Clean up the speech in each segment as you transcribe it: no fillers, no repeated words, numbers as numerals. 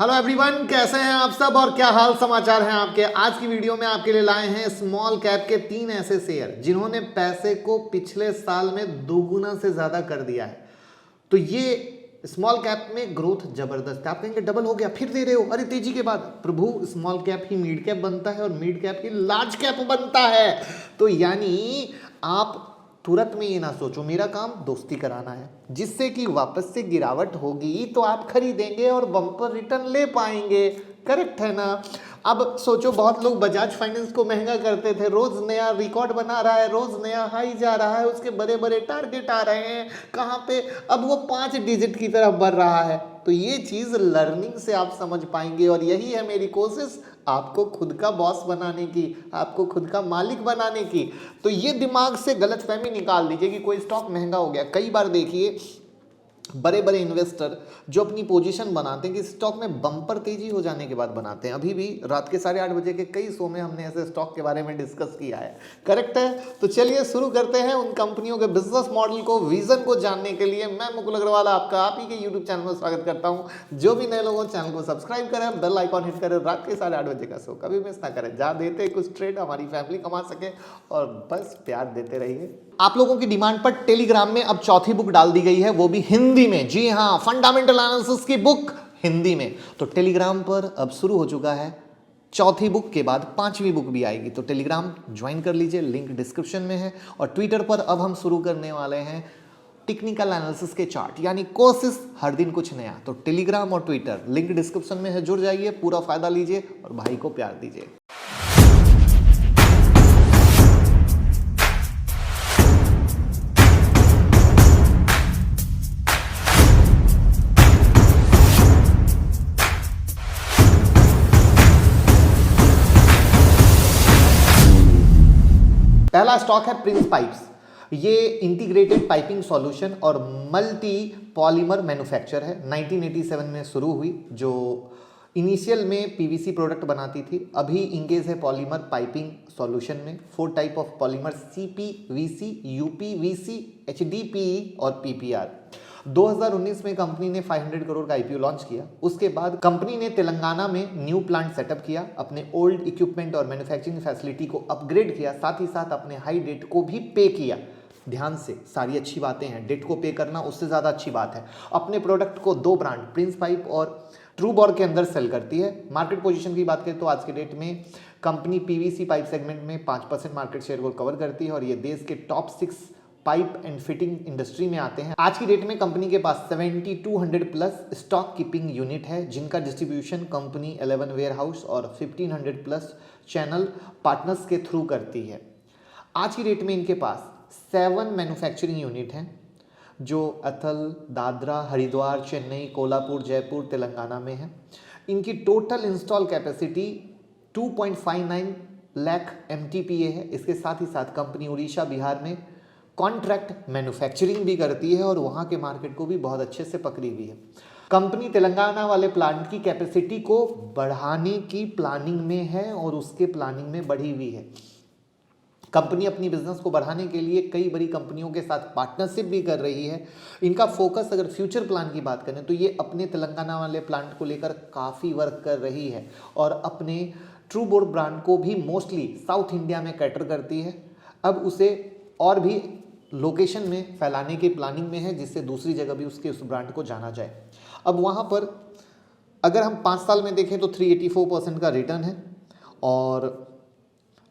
Hello everyone, कैसे हैं आप सब और क्या हाल समाचार हैं आपके। आज की वीडियो में आपके लिए लाए हैं स्मॉल कैप के 3 ऐसे शेयर जिन्होंने पैसे को पिछले साल में दोगुना से ज्यादा कर दिया है। तो ये स्मॉल कैप में ग्रोथ जबरदस्त है। आप कहेंगे डबल हो गया, फिर दे रहे हो, अरे तेजी के बाद। प्रभु, स्मॉल कैप ही मिड कैप बनता है और मिड कैप ही लार्ज कैप बनता है। तो यानी आप तुरंत में ये ना सोचो मेरा काम दोस्ती कराना है, जिससे कि वापस से गिरावट होगी तो आप खरीदेंगे और बम्पर रिटर्न ले पाएंगे। करेक्ट है ना। अब सोचो, बहुत लोग बजाज फाइनेंस को महंगा करते थे, रोज नया रिकॉर्ड बना रहा है, रोज नया हाई जा रहा है, उसके बड़े बड़े टारगेट आ रहे हैं। कहाँ पे अब वो 5 डिजिट की तरफ बढ़ रहा है। तो ये चीज लर्निंग से आप समझ पाएंगे और यही है मेरी कोशिश, आपको खुद का बॉस बनाने की, आपको खुद का मालिक बनाने की। तो ये दिमाग से गलतफहमी निकाल दीजिए कि कोई स्टॉक महंगा हो गया। कई बार देखिए बड़े बड़े इन्वेस्टर जो अपनी पोजीशन बनाते हैं कि स्टॉक में बम्पर तेजी हो जाने के बाद बनाते हैं। अभी भी रात के 8:30 बजे के कई शो में हमने ऐसे स्टॉक के बारे में डिस्कस किया है। करेक्ट है। तो चलिए शुरू करते हैं उन कंपनियों के बिजनेस मॉडल को, विजन को जानने के लिए मैं मुकुल अग्रवाल आपका आप ही के यूट्यूब चैनल में स्वागत करता हूं। जो भी नए लोगों चैनल को सब्सक्राइब करें, बेल आइकॉन हिट करें, रात के 8:30 बजे का शो कभी मिस ना करें। जा देते कुछ ट्रेड हमारी फैमिली कमा सके और बस प्यार देते रहिए। आप लोगों की डिमांड पर टेलीग्राम में अब चौथी बुक डाल दी गई है, वो भी हिंदी में। जी हां, फंडामेंटल एनालिसिस की बुक हिंदी में। तो टेलीग्राम पर अब शुरू हो चुका है, चौथी बुक के बाद 5वीं बुक भी आएगी। तो टेलीग्राम ज्वाइन कर लीजिए, लिंक डिस्क्रिप्शन में है। और ट्विटर पर अब हम शुरू करने वाले हैं टेक्निकल एनालिसिस के चार्ट, यानी कोशिश हर दिन कुछ नया। तो टेलीग्राम और ट्विटर लिंक डिस्क्रिप्शन में है, जुड़ जाइए, पूरा फायदा लीजिए और भाई को प्यार दीजिए। पहला स्टॉक है प्रिंस पाइप्स। ये इंटीग्रेटेड पाइपिंग सॉल्यूशन और मल्टी पॉलीमर मैन्युफैक्चर है। 1987 में शुरू हुई, जो इनिशियल में पीवीसी प्रोडक्ट बनाती थी, अभी इंगेज है पॉलीमर पाइपिंग सॉल्यूशन में। 4 type of polymer, CPVC, UPVC, HDPE और पीपीआर। 2019 में कंपनी ने 500 करोड़ का आईपीओ लॉन्च किया। उसके बाद कंपनी ने तेलंगाना में न्यू प्लांट सेटअप किया, अपने ओल्ड इक्विपमेंट और मैन्युफैक्चरिंग फैसिलिटी को अपग्रेड किया, साथ ही साथ अपने हाई डेट को भी पे किया। ध्यान से, सारी अच्छी बातें हैं, डेट को पे करना उससे ज़्यादा अच्छी बात है। अपने प्रोडक्ट को 2 ब्रांड प्रिंस पाइप और ट्रूबॉर के अंदर सेल करती है। मार्केट पोजीशन की बात करें तो आज के डेट में कंपनी पीवीसी पाइप सेगमेंट में 5% मार्केट शेयर को कवर करती है और ये देश के top 6 pipe and fitting industry में आते हैं। आज की डेट में कंपनी के पास 7200 प्लस स्टॉक कीपिंग यूनिट है, जिनका डिस्ट्रीब्यूशन कंपनी 11 वेयर हाउस और 1500 प्लस चैनल पार्टनर्स के थ्रू करती है। आज की डेट में इनके पास 7 मैन्युफैक्चरिंग यूनिट हैं, जो अथल, दादरा, हरिद्वार, चेन्नई, कोल्हापुर, जयपुर, तेलंगाना में है। इनकी total install capacity 2.59 lakh MTPA है। इसके साथ ही साथ कंपनी उड़ीसा, बिहार में कॉन्ट्रैक्ट मैन्युफैक्चरिंग भी करती है और वहाँ के मार्केट को भी बहुत अच्छे से पकड़ी हुई है। कंपनी तेलंगाना वाले प्लांट की कैपेसिटी को बढ़ाने की प्लानिंग में है और उसके प्लानिंग में बढ़ी हुई है। कंपनी अपनी बिजनेस को बढ़ाने के लिए कई बड़ी कंपनियों के साथ पार्टनरशिप भी कर रही है। इनका फोकस अगर फ्यूचर प्लान की बात करें तो ये अपने तेलंगाना वाले प्लांट को लेकर काफ़ी वर्क कर रही है और अपने ट्रूबॉर ब्रांड को भी मोस्टली साउथ इंडिया में कैटर करती है। अब उसे और भी लोकेशन में फैलाने की प्लानिंग में है, जिससे दूसरी जगह भी उस ब्रांड को जाना जाए। अब वहाँ पर अगर हम 5 साल में देखें तो 384% का रिटर्न है और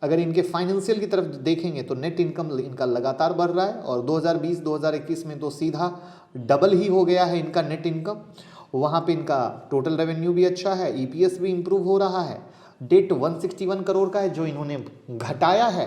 अगर इनके फाइनेंशियल की तरफ देखेंगे तो नेट इनकम इनका लगातार बढ़ रहा है और 2020-2021 में तो सीधा डबल ही हो गया है इनका नेट इनकम। वहाँ पे इनका टोटल रेवेन्यू भी अच्छा है, EPS भी इंप्रूव हो रहा है। डेट 161 करोड़ का है जो इन्होंने घटाया है।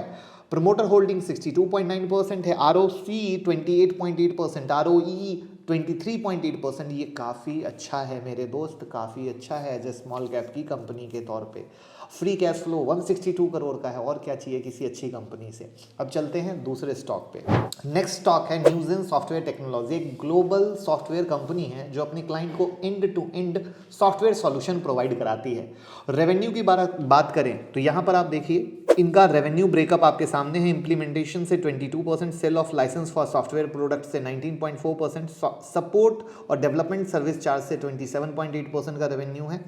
प्रमोटर होल्डिंग 62.9% है, ROC 28.8%, ROE 23.8%। ये काफ़ी अच्छा है मेरे दोस्त, काफ़ी अच्छा है एज ए स्मॉल कैप की कंपनी के तौर पे। फ्री कैश फ्लो 162 करोड़ का है, और क्या चाहिए किसी अच्छी कंपनी से। अब चलते हैं दूसरे स्टॉक पे। नेक्स्ट स्टॉक है न्यूजेन सॉफ्टवेयर टेक्नोलॉजी। एक ग्लोबल सॉफ्टवेयर कंपनी है जो अपने क्लाइंट को end to end software solution provide कराती है। रेवेन्यू की बात करें तो यहाँ पर आप देखिए इनका रेवेन्यू ब्रेकअप आपके सामने है। इंप्लीमेंटेशन से 22%, sale of licence for software product से 19.4%, सपोर्ट और डेवलपमेंट सर्विस चार्ज से 27.8% का रेवेन्यू है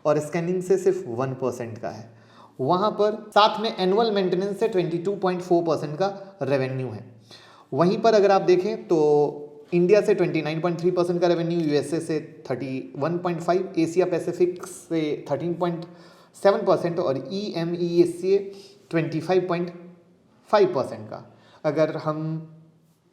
और स्कैनिंग से सिर्फ 1% का है। वहाँ पर साथ में एनुअल मेंटेनेंस से 22.4% का रेवेन्यू है। वहीं पर अगर आप देखें तो इंडिया से 29.3% का रेवेन्यू, यूएसए से 31.5%, एशिया पैसिफिक से 13.7% और EMEA से 25.5% का। अगर हम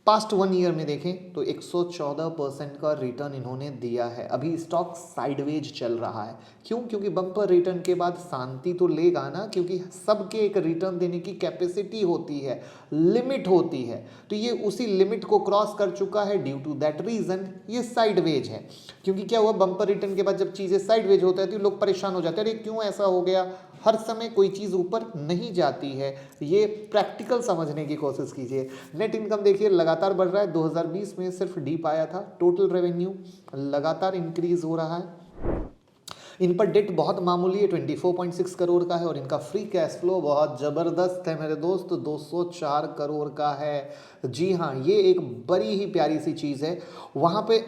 पास्ट 1 ईयर में देखें तो 114% का रिटर्न इन्होंने दिया है। अभी स्टॉक साइडवेज चल रहा है। क्यों? क्योंकि बम्पर रिटर्न के बाद शांति तो लेगा ना, क्योंकि सबके एक रिटर्न देने की कैपेसिटी होती है, लिमिट होती है। तो ये उसी लिमिट को क्रॉस कर चुका है, ड्यू टू दैट रीजन ये साइडवेज है। क्योंकि क्या हुआ, बम्पर रिटर्न के बाद जब चीज़ें साइडवेज होता है तो लोग परेशान हो जाते हैं, अरे क्यों ऐसा हो गया। हर समय कोई चीज़ ऊपर नहीं जाती है, ये प्रैक्टिकल समझने की कोशिश कीजिए। नेट इनकम देखिए लगातार बढ़ रहा है, 2020 में सिर्फ डीप आया था। टोटल रेवेन्यू लगातार इंक्रीज हो रहा है। इन पर डेट बहुत मामूली है, 24.6 करोड़ का है और इनका फ्री कैश फ्लो बहुत ज़बरदस्त है मेरे दोस्त, 204 करोड़ का है। जी हाँ, ये एक बड़ी ही प्यारी सी चीज़ है। वहाँ पे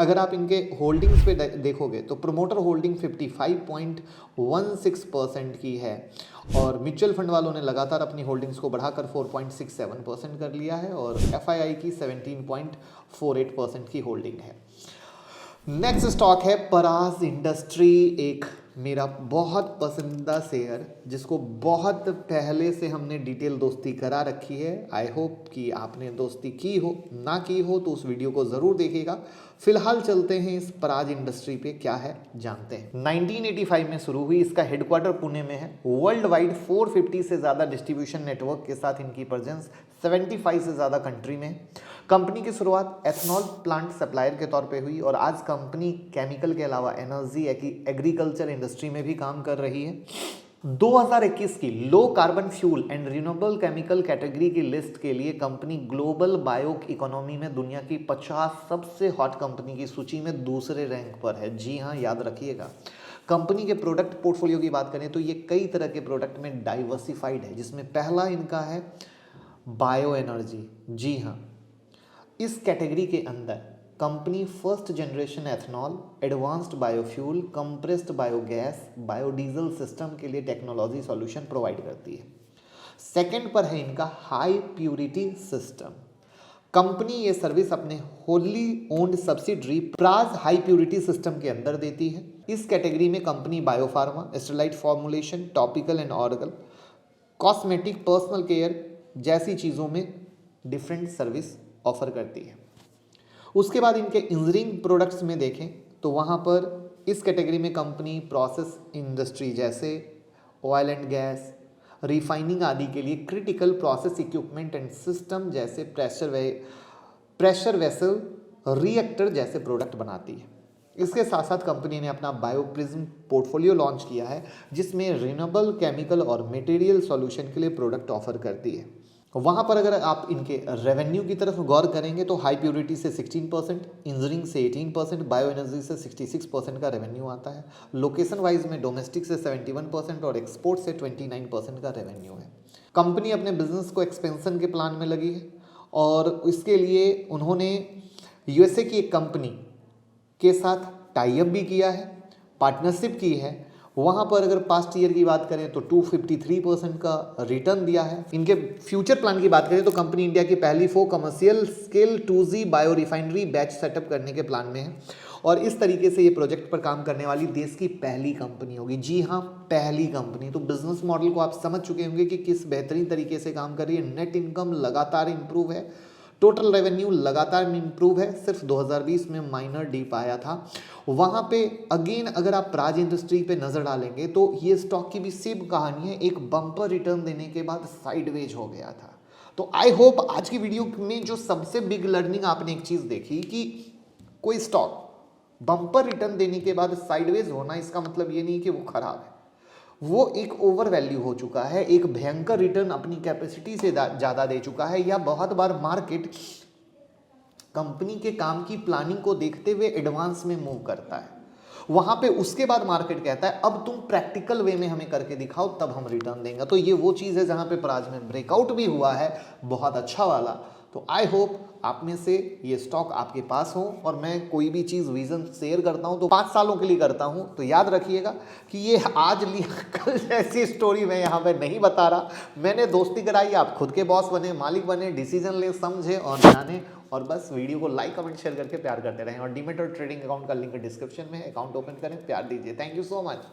अगर आप इनके होल्डिंग्स पे देखोगे तो प्रमोटर होल्डिंग 55.16% की है और म्यूचुअल फंड वालों ने लगातार अपनी होल्डिंग्स को बढ़ाकर 4.67% कर लिया है और FII की 17.48% की होल्डिंग है। नेक्स्ट स्टॉक है परास इंडस्ट्री, एक मेरा बहुत पसंदीदा शेयर जिसको बहुत पहले से हमने डिटेल दोस्ती करा रखी है। आई होप कि आपने दोस्ती की हो, ना की हो तो उस वीडियो को ज़रूर देखिएगा। फिलहाल चलते हैं इस पराज इंडस्ट्री पे क्या है जानते हैं। 1985 में शुरू हुई, इसका हेडक्वार्टर पुणे में है। वर्ल्ड वाइड 450 से ज़्यादा डिस्ट्रीब्यूशन नेटवर्क के साथ इनकी प्रेजेंस 75 से ज़्यादा कंट्री में है। कंपनी की शुरुआत एथनॉल प्लांट सप्लायर के तौर पे हुई और आज कंपनी केमिकल के अलावा एनर्जी एग्रीकल्चर इंडस्ट्री में भी काम कर रही है। 2021 की low carbon fuel and renewable chemical category की लिस्ट के लिए कंपनी ग्लोबल बायो इकोनॉमी में दुनिया की 50 सबसे हॉट कंपनी की सूची में दूसरे रैंक पर है। जी हाँ, याद रखिएगा। कंपनी के प्रोडक्ट पोर्टफोलियो की बात करें तो ये कई तरह के प्रोडक्ट में डाइवर्सिफाइड है, जिसमें पहला इनका है बायो एनर्जी। जी हाँ, इस कैटेगरी के अंदर company first generation ethanol, advanced biofuel, compressed biogas, biodiesel system के लिए टेक्नोलॉजी सॉल्यूशन प्रोवाइड करती है। सेकंड पर है इनका हाई प्यूरिटी सिस्टम। कंपनी ये सर्विस अपने wholly owned subsidiary Praj high purity system के अंदर देती है। इस कैटेगरी में company biopharma, sterile formulation, topical and oral, cosmetic, personal care जैसी चीज़ों में डिफरेंट सर्विस ऑफर करती है। उसके बाद इनके इंजीनियरिंग प्रोडक्ट्स में देखें तो वहाँ पर इस कैटेगरी में कंपनी प्रोसेस इंडस्ट्री जैसे ऑयल एंड गैस, रिफाइनिंग आदि के लिए critical process equipment and system जैसे प्रेशर वेसल, रिएक्टर जैसे प्रोडक्ट बनाती है। इसके साथ साथ कंपनी ने अपना बायोप्रिज्म पोर्टफोलियो लॉन्च किया है, जिसमें रिन्यूएबल केमिकल और मटेरियल सॉल्यूशन के लिए प्रोडक्ट ऑफर करती है। वहाँ पर अगर आप इनके रेवेन्यू की तरफ गौर करेंगे तो हाई प्यूरिटी से 16%, इंजीनियरिंग से 18%, बायो एनर्जी से 66% का रेवेन्यू आता है। लोकेशन वाइज में डोमेस्टिक से 71% और एक्सपोर्ट से 29% का रेवेन्यू है। कंपनी अपने बिजनेस को एक्सपेंशन के प्लान में लगी है और इसके लिए उन्होंने यूएसए की एक कंपनी के साथ टाई अप भी किया है, पार्टनरशिप की है। वहाँ पर अगर पास्ट ईयर की बात करें तो 253% का रिटर्न दिया है। इनके फ्यूचर प्लान की बात करें तो कंपनी इंडिया की पहली 4 commercial scale 2G bio refinery batch setup करने के प्लान में है और इस तरीके से ये प्रोजेक्ट पर काम करने वाली देश की पहली कंपनी होगी। जी हाँ, पहली कंपनी। तो बिजनेस मॉडल को आप समझ चुके होंगे कि किस बेहतरीन तरीके से काम कर रही है। नेट इनकम लगातार इंप्रूव है, टोटल रेवेन्यू लगातार इंप्रूव है। सिर्फ 2020 में माइनर डीप आया था। वहाँ पे अगेन अगर आप प्राज इंडस्ट्री पे नज़र डालेंगे तो ये स्टॉक की भी सेम कहानी है, एक बम्पर रिटर्न देने के बाद साइडवेज हो गया था। तो आई होप आज की वीडियो में जो सबसे बिग लर्निंग आपने एक चीज़ देखी कि कोई स्टॉक बम्पर रिटर्न देने के बाद साइडवेज होना, इसका मतलब ये नहीं कि वो खराब है, वो एक ओवर वैल्यू हो चुका है, एक भयंकर रिटर्न अपनी कैपेसिटी से ज़्यादा दे चुका है, या बहुत बार मार्केट कंपनी के काम की प्लानिंग को देखते हुए एडवांस में मूव करता है। वहाँ पे उसके बाद मार्केट कहता है अब तुम प्रैक्टिकल वे में हमें करके दिखाओ तब हम रिटर्न देंगे। तो ये वो चीज़ है जहाँ पे प्राज में ब्रेकआउट भी हुआ है बहुत अच्छा वाला, तो आई होप आप में से ये स्टॉक आपके पास हो, और मैं कोई भी चीज़ विजन शेयर करता हूँ तो 5 सालों के लिए करता हूँ, तो याद रखिएगा कि ये आज लिया कल जैसी स्टोरी मैं यहाँ पे नहीं बता रहा। मैंने दोस्ती कराई, आप खुद के बॉस बने, मालिक बने, डिसीजन ले, समझे और जाने। और बस वीडियो को लाइक कमेंट शेयर करके प्यार करते रहें, और डीमैट और ट्रेडिंग अकाउंट का लिंक डिस्क्रिप्शन में है, अकाउंट ओपन करें, प्यार दीजिए। Thank you so much.